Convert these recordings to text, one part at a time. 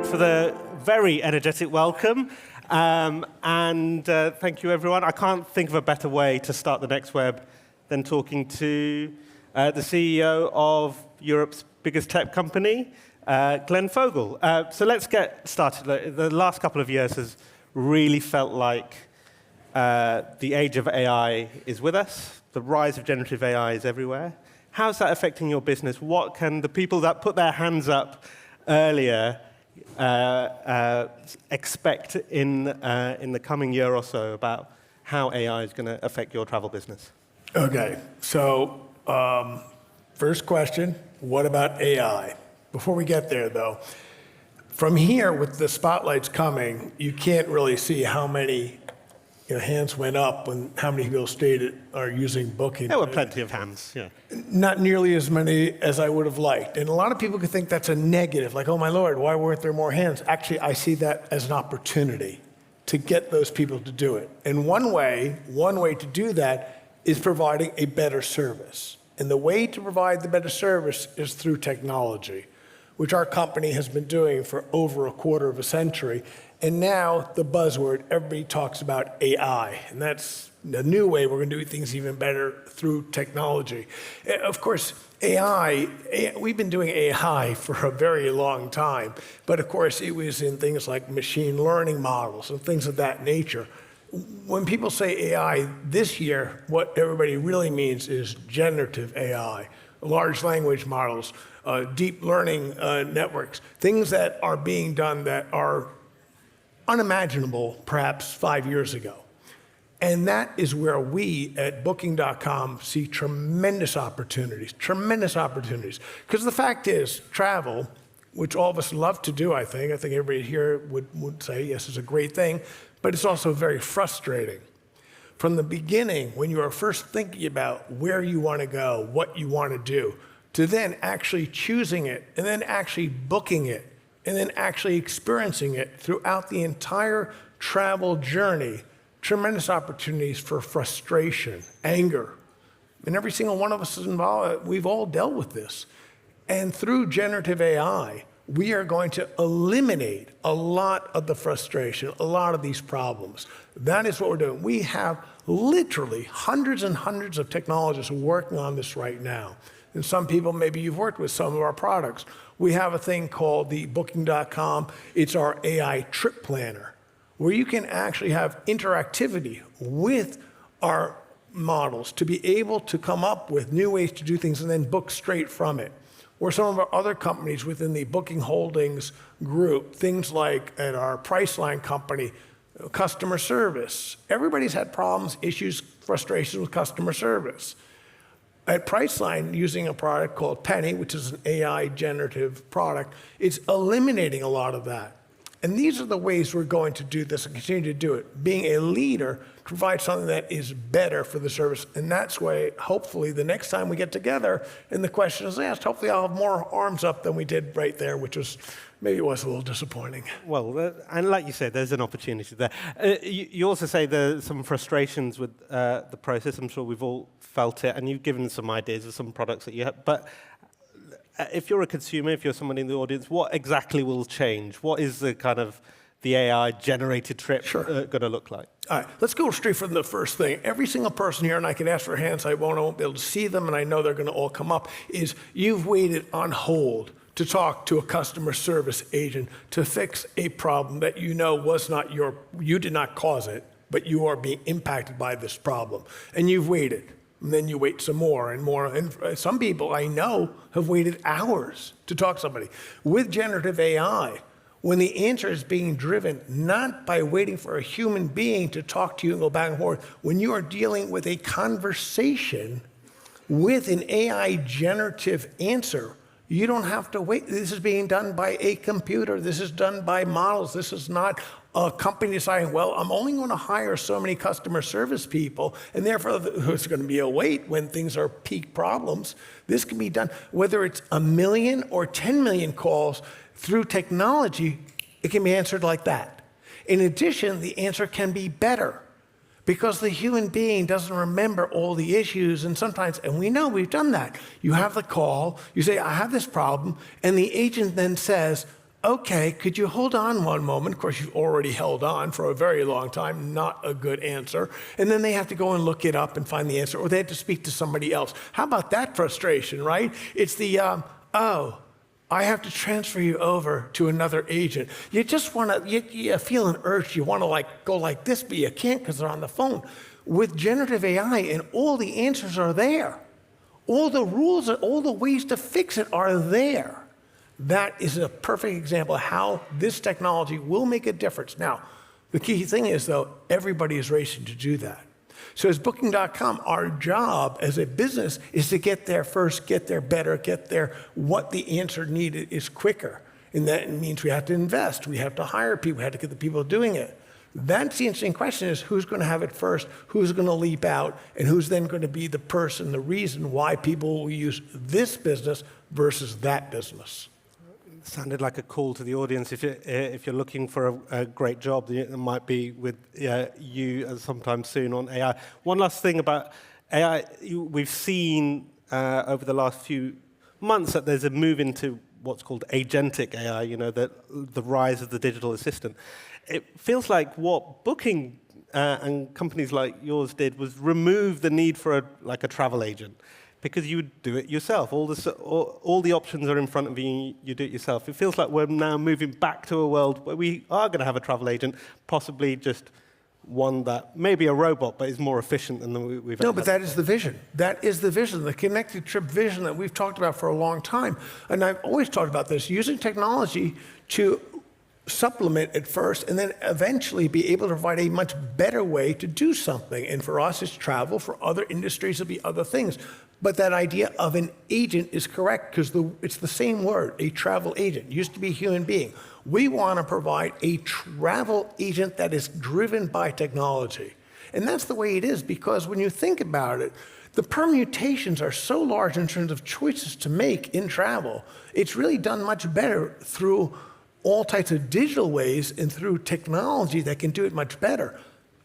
for the very energetic welcome. Thank you, everyone. I can't think of a better way to start the Next Web than talking to the CEO of Europe's biggest tech company, Glenn Fogel. So let's get started. The last couple of years has really felt like the age of AI is with us. The rise of generative AI is everywhere. How's that affecting your business? What can the people that put their hands up earlier expect in the coming year or so about how AI is going to affect your travel business? Okay, so first question, what about AI? Before we get there, though, from here, with the spotlights coming, you can't really see how many hands went up when how many people stated are using Booking. There were plenty of hands, yeah. Not nearly as many as I would have liked. And a lot of people could think that's a negative, like, oh my Lord, why weren't there more hands? Actually, I see that as an opportunity to get those people to do it. And one way to do that is providing a better service. And the way to provide the better service is through technology, which our company has been doing for over a quarter of a century. And now the buzzword, everybody talks about AI, and that's a new way we're going to do things even better through technology. Of course, AI, we've been doing AI for a very long time, but of course it was in things like machine learning models and things of that nature. When people say AI this year, what everybody really means is generative AI, large language models, deep learning networks, things that are being done that are unimaginable perhaps 5 years ago. And that is where we at Booking.com see tremendous opportunities. Because the fact is, travel, which all of us love to do, I think everybody here would say, yes, it's a great thing, but it's also very frustrating. From the beginning, when you are first thinking about where you want to go, what you want to do, to then actually choosing it, and then actually booking it, and then actually experiencing it throughout the entire travel journey, tremendous opportunities for frustration, anger. And every single one of us is involved. We've all dealt with this. And through generative AI, we are going to eliminate a lot of the frustration, a lot of these problems. That is what we're doing. We have literally hundreds and hundreds of technologists working on this right now. And some people, maybe you've worked with some of our products. We have a thing called the Booking.com. It's our AI trip planner, where you can actually have interactivity with our models to be able to come up with new ways to do things and then book straight from it. Or some of our other companies within the Booking Holdings group, things like at our Priceline company, customer service. Everybody's had problems, issues, frustrations with customer service. At Priceline, using a product called Penny, which is an AI generative product, it's eliminating a lot of that. And these are the ways we're going to do this and continue to do it. Being a leader provides something that is better for the service. And that's why, hopefully, the next time we get together and the question is asked, hopefully I'll have more arms up than we did right there, which was, maybe it was a little disappointing. Well, and like you said, there's an opportunity there. You also say there's some frustrations with the process. I'm sure we've all felt it, and you've given some ideas of some products that you have. But if you're a consumer, if you're someone in the audience, what exactly will change? What is the kind of the AI-generated trip going to look like? All right, let's go straight from the first thing. Every single person here, and I can ask for hands, I won't be able to see them, and I know they're going to all come up, is you've waited on hold to talk to a customer service agent to fix a problem that you know was not you did not cause it, but you are being impacted by this problem. And you've waited. And then you wait some more and more. And some people I know have waited hours to talk to somebody. With generative AI, when the answer is being driven not by waiting for a human being to talk to you and go back and forth, when you are dealing with a conversation with an AI generative answer, you don't have to wait. This is being done by a computer. This is done by models. This is not a company deciding, well, I'm only going to hire so many customer service people, and therefore there's going to be a wait when things are peak problems. This can be done, whether it's 1 million or 10 million calls through technology, it can be answered like that. In addition, the answer can be better, because the human being doesn't remember all the issues, and sometimes, and we know we've done that. You have the call, you say, I have this problem, and the agent then says, okay, could you hold on one moment? Of course, you've already held on for a very long time, not a good answer. And then they have to go and look it up and find the answer, or they have to speak to somebody else. How about that frustration, right? It's the, oh, I have to transfer you over to another agent. You just want to, you feel an urge, you want to like go like this, but you can't because they're on the phone. With generative AI, and all the answers are there. All the rules, all the ways to fix it are there. That is a perfect example of how this technology will make a difference. Now, the key thing is, though, everybody is racing to do that. So as Booking.com, our job as a business is to get there first, get there better, get there what the answer needed is quicker. And that means we have to invest, we have to hire people, we have to get the people doing it. That's the interesting question is who's going to have it first, who's going to leap out, and who's then going to be the person, the reason why people will use this business versus that business. Sounded like a call to the audience. If you're looking for a great job, it might be with you sometime soon on AI. One last thing about AI, we've seen over the last few months that there's a move into what's called Agentic AI, the rise of the digital assistant. It feels like what Booking and companies like yours did was remove the need for a travel agent, because you would do it yourself. All the options are in front of you, you do it yourself. It feels like we're now moving back to a world where we are going to have a travel agent, possibly just one that may be a robot, but is more efficient than we've ever had. No, but that is the vision. That is the vision, the connected trip vision that we've talked about for a long time. And I've always talked about this, using technology to supplement at first and then eventually be able to provide a much better way to do something. And for us, it's travel. For other industries, it'll be other things. But that idea of an agent is correct because it's the same word, a travel agent. It used to be a human being. We want to provide a travel agent that is driven by technology. And that's the way it is, because when you think about it, the permutations are so large in terms of choices to make in travel. It's really done much better through all types of digital ways and through technology that can do it much better.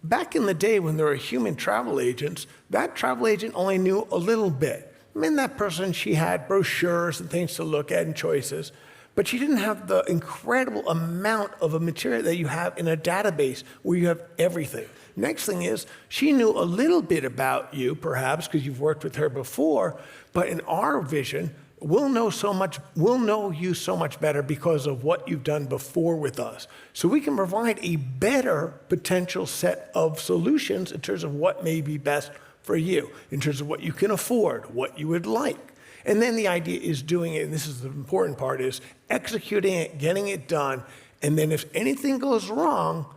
Back in the day when there were human travel agents, that travel agent only knew a little bit. I mean, that person, she had brochures and things to look at and choices, but she didn't have the incredible amount of a material that you have in a database where you have everything. Next thing is, she knew a little bit about you, perhaps, because you've worked with her before, but in our vision, we'll know you so much better because of what you've done before with us. So we can provide a better potential set of solutions in terms of what may be best for you, in terms of what you can afford, what you would like. And then the idea is doing it, and this is the important part, is executing it, getting it done, and then if anything goes wrong,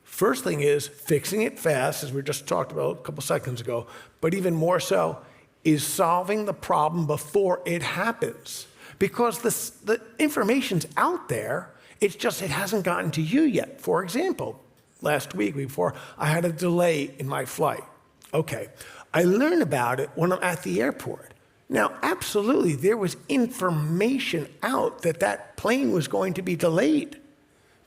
first thing is fixing it fast, as we just talked about a couple seconds ago, but even more so, is solving the problem before it happens. Because the information's out there, it's just it hasn't gotten to you yet. For example, last week before, I had a delay in my flight. Okay, I learned about it when I'm at the airport. Now, absolutely, there was information out that that plane was going to be delayed,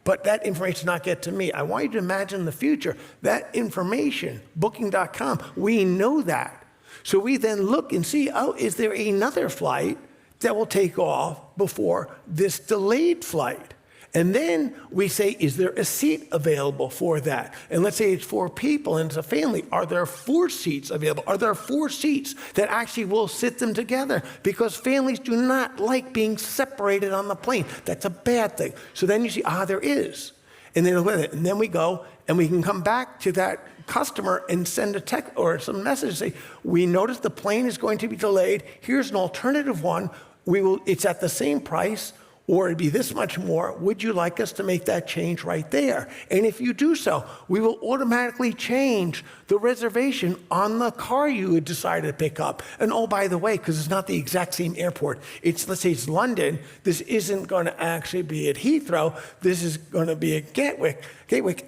but that information did not get to me. I want you to imagine the future. That information, Booking.com, we know that. So we then look and see, oh, is there another flight that will take off before this delayed flight? And then we say, is there a seat available for that? And let's say it's 4 people and it's a family. Are there 4 seats available? Are there 4 seats that actually will sit them together? Because families do not like being separated on the plane. That's a bad thing. So then you see, there is. And then we go and we can come back to that customer and send a text or some message, say, we noticed the plane is going to be delayed. Here's an alternative one. It's at the same price, or it'd be this much more. Would you like us to make that change right there? And if you do so, we will automatically change the reservation on the car you had decided to pick up. And oh, by the way, because it's not the exact same airport, let's say it's London, this isn't going to actually be at Heathrow, this is going to be at Gatwick,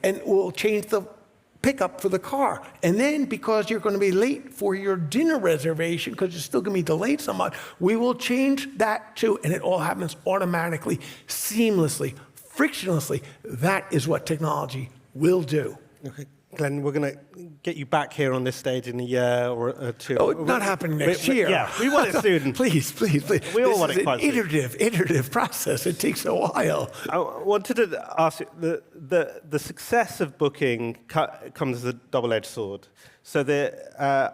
and we'll change the pickup for the car. And then because you're going to be late for your dinner reservation, because you're still going to be delayed somewhat, we will change that too. And it all happens automatically, seamlessly, frictionlessly. That is what technology will do. Okay. Glenn, we're going to get you back here on this stage in a year or two. Oh, not happening next year. Yeah, we want it soon. Please. We all want it quite soon. Iterative process. It takes a while. I wanted to ask you, the success of booking comes as a double-edged sword. So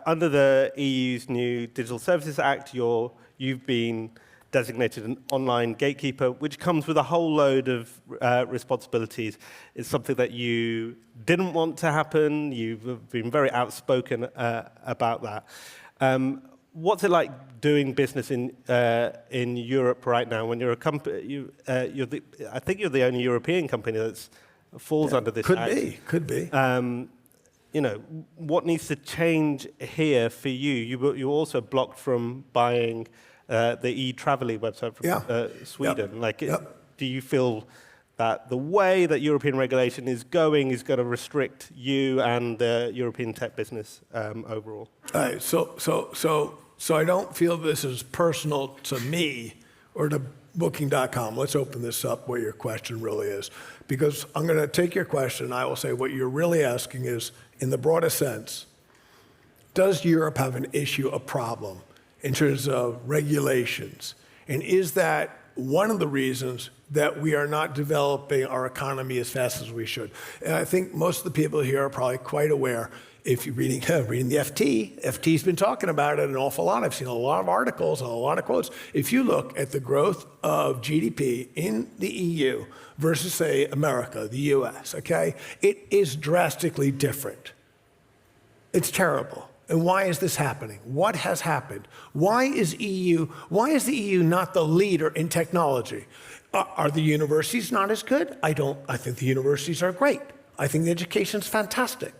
under the EU's new Digital Services Act, you've been designated an online gatekeeper, which comes with a whole load of responsibilities. It's something that you didn't want to happen. You've been very outspoken about that. What's it like doing business in Europe right now when you're a company? I think you're the only European company that falls under this act. Could be. What needs to change here for you? You're also blocked from buying the e-Travelly website from Sweden. Do you feel that the way that European regulation is going to restrict you and the European tech business overall? All right, so I don't feel this is personal to me or to Booking.com. Let's open this up what your question really is. Because I'm going to take your question and I will say what you're really asking is, in the broadest sense, does Europe have an issue, a problem in terms of regulations? And is that one of the reasons that we are not developing our economy as fast as we should? And I think most of the people here are probably quite aware. If you're reading the FT's been talking about it an awful lot. I've seen a lot of articles and a lot of quotes. If you look at the growth of GDP in the EU versus, say, America, the US, okay, it is drastically different. It's terrible. And why is this happening? What has happened? Why is the EU not the leader in technology? Are the universities not as good? I think the universities are great. I think the education's fantastic.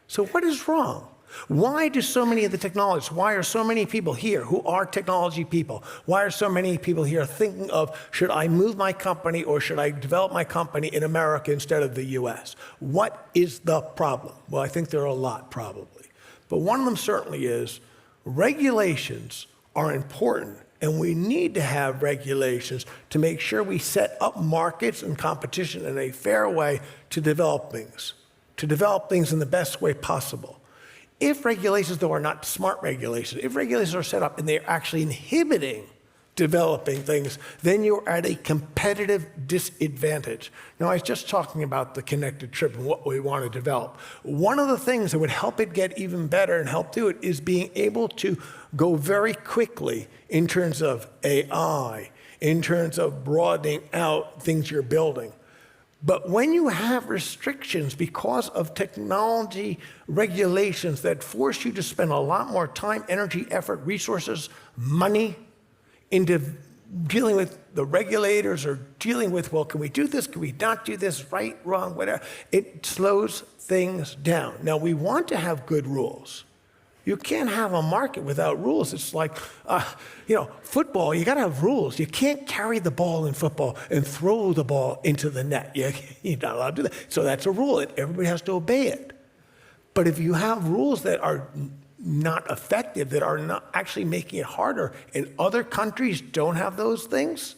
So what is wrong? Why do so many of the technologists, why are so many people here who are technology people, why are so many people here thinking of, should I move my company or should I develop my company in America instead of the US? What is the problem? Well, I think there are a lot probably. But one of them certainly is regulations are important, and we need to have regulations to make sure we set up markets and competition in a fair way to develop things in the best way possible. If regulations, though, are not smart regulations, if regulations are set up and they're actually inhibiting developing things, then you're at a competitive disadvantage. Now, I was just talking about the connected trip and what we want to develop. One of the things that would help it get even better and help do it is being able to go very quickly in terms of AI, in terms of broadening out things you're building. But when you have restrictions because of technology regulations that force you to spend a lot more time, energy, effort, resources, money into dealing with the regulators or dealing with, well, can we do this? Can we not do this? Right, wrong, whatever. It slows things down. Now, we want to have good rules. You can't have a market without rules. It's like, football, you got to have rules. You can't carry the ball in football and throw the ball into the net. You're not allowed to do that. So that's a rule. Everybody has to obey it. But if you have rules that are not effective, that are not actually making it harder, and other countries don't have those things,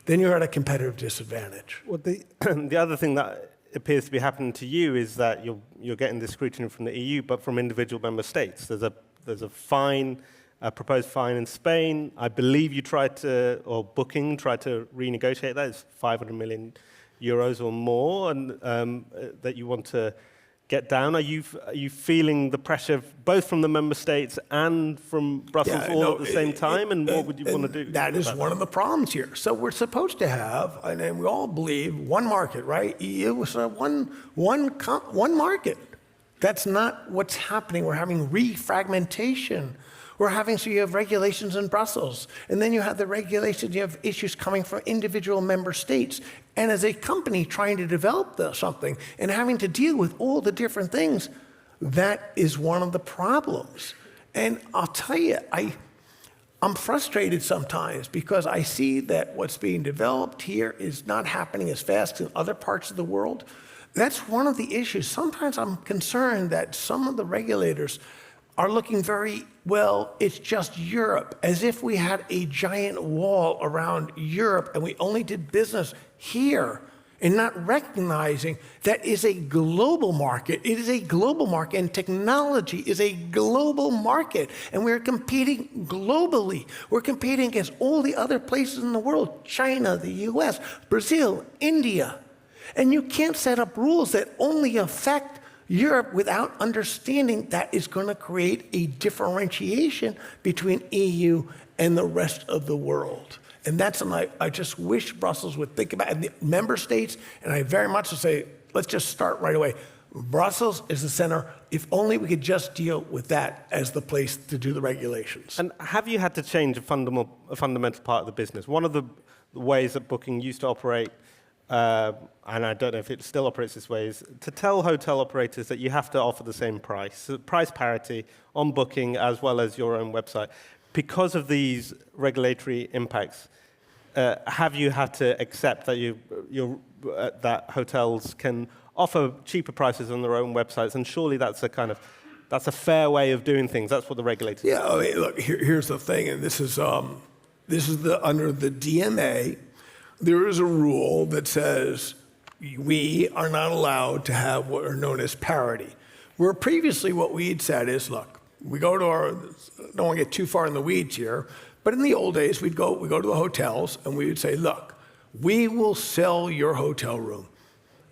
then you're at a competitive disadvantage. Well, the other thing that appears to be happening to you is that you're getting the scrutiny from the EU, but from individual member states. There's a fine, a proposed fine in Spain. I believe Booking tried to renegotiate that. It's 500 million euros or more, and that you want to get down. Are you feeling the pressure both from the member states and from Brussels at the same time? And what would you want to do? That is one of the problems here. So we're supposed to have, and we all believe, one market, right? EU is one market. That's not what's happening. We're having refragmentation. So you have regulations in Brussels, and then you have the regulations, you have issues coming from individual member states. And as a company trying to develop something and having to deal with all the different things, that is one of the problems. And I'll tell you, I'm frustrated sometimes because I see that what's being developed here is not happening as fast in other parts of the world. That's one of the issues. Sometimes I'm concerned that some of the regulators are looking it's just Europe, as if we had a giant wall around Europe and we only did business here. and not recognizing that is a global market. It is a global market, and technology is a global market, and we're competing globally. We're competing against all the other places in the world, China, the US, Brazil, India. And you can't set up rules that only affect Europe without understanding that is going to create a differentiation between EU and the rest of the world. And that's something I just wish Brussels would think about, and the member states, and I very much would say, let's just start right away. Brussels is the center. If only we could just deal with that as the place to do the regulations. And have you had to change a fundamental part of the business? One of the ways that Booking used to operate, and I don't know if it still operates this way, is to tell hotel operators that you have to offer the same price, so price parity on Booking as well as your own website. Because of these regulatory impacts, have you had to accept that that hotels can offer cheaper prices on their own websites? And surely that's a fair way of doing things. That's what the regulators. Yeah, I mean, look, here's the thing, and this is under the DMA. There is a rule that says we are not allowed to have what are known as parity. Where previously what we had said is, look, we go to don't want to get too far in the weeds here, but in the old days, we go to the hotels and we would say, look, we will sell your hotel room.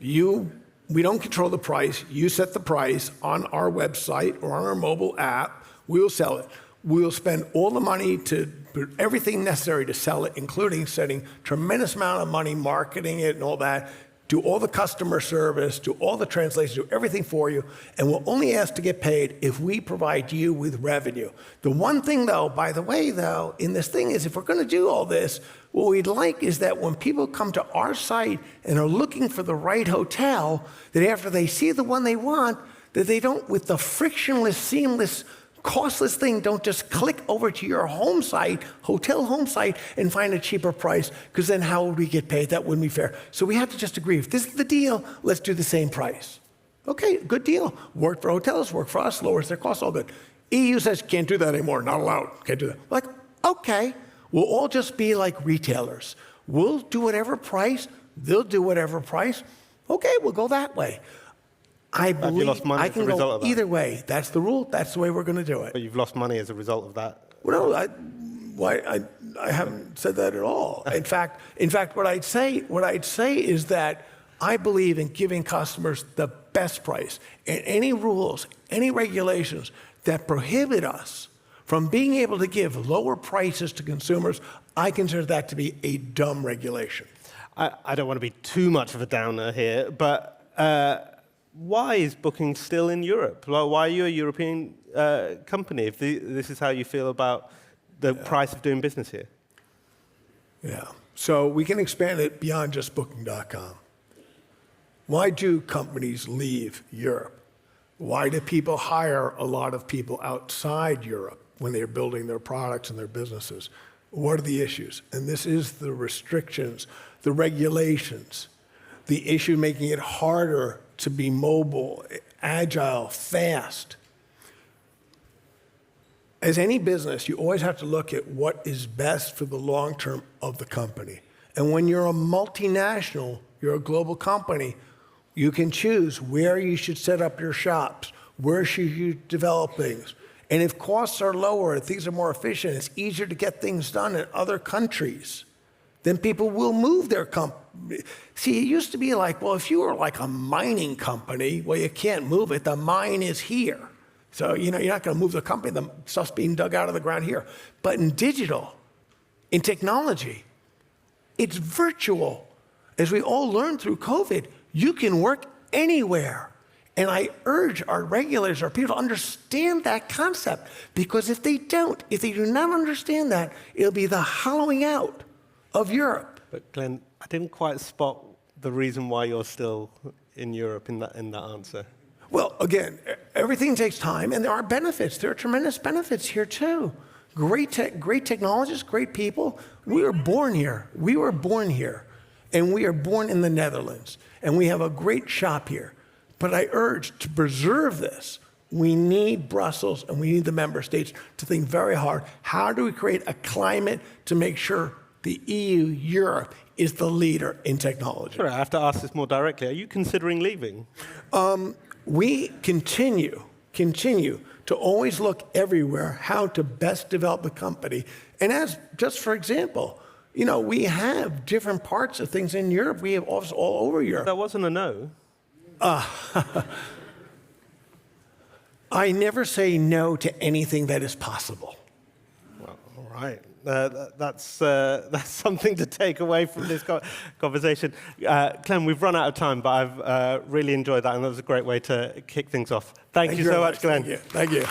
We don't control the price. You set the price on our website or on our mobile app. We'll sell it. We'll spend all the money to put everything necessary to sell it, including spending tremendous amount of money marketing it and all that, do all the customer service, do all the translations, do everything for you, and we'll only ask to get paid if we provide you with revenue. The one thing, though, by the way, though, in this thing is if we're going to do all this, what we'd like is that when people come to our site and are looking for the right hotel, that after they see the one they want, that they don't, with the frictionless, seamless, costless thing, don't just click over to your home site, hotel home site, and find a cheaper price, because then how would we get paid? That wouldn't be fair. So we have to just agree, if this is the deal, let's do the same price. Okay, good deal. Worked for hotels, worked for us, lowers their costs, all good. EU says, can't do that anymore, not allowed, can't do that. Like, okay, we'll all just be like retailers. We'll do whatever price, they'll do whatever price. Okay, we'll go that way. I believe I can go either way. That's the rule. That's the way we're going to do it. But you've lost money as a result of that. Well, no, I haven't said that at all. In fact, what I'd say is that I believe in giving customers the best price. And any rules, any regulations that prohibit us from being able to give lower prices to consumers, I consider that to be a dumb regulation. I don't want to be too much of a downer here, but why is Booking still in Europe? Why are you a European company if this is how you feel about the price of doing business here? Yeah. So we can expand it beyond just Booking.com. Why do companies leave Europe? Why do people hire a lot of people outside Europe when they're building their products and their businesses? What are the issues? And this is the restrictions, the regulations, the issue making it harder to be mobile, agile, fast. As any business, you always have to look at what is best for the long term of the company. And when you're a multinational, you're a global company, you can choose where you should set up your shops, where should you develop things. And if costs are lower and things are more efficient, it's easier to get things done in other countries, then people will move their company. See, it used to be like, well, if you were like a mining company, well, you can't move it. The mine is here. So, you're not going to move the company. The stuff's being dug out of the ground here. But in digital, in technology, it's virtual. As we all learned through COVID, you can work anywhere. And I urge our regulators, our people to understand that concept. Because if they do not understand that, it'll be the hollowing out of Europe. But Glenn, I didn't quite spot the reason why you're still in Europe in that answer. Well, again, everything takes time, and there are benefits. There are tremendous benefits here too. Great technologists, great people. We were born here. And we are born in the Netherlands, and we have a great shop here. But I urge to preserve this. We need Brussels and we need the member states to think very hard. How do we create a climate to make sure the EU, Europe, is the leader in technology. Sorry, I have to ask this more directly. Are you considering leaving? We continue to always look everywhere how to best develop the company. And as, just for example, we have different parts of things in Europe. We have offices all over Europe. That wasn't a no. I never say no to anything that is possible. Well, all right. That's something to take away from this conversation. Glenn, we've run out of time, but I've really enjoyed that, and that was a great way to kick things off. Thank you so much, Glenn. Thank you.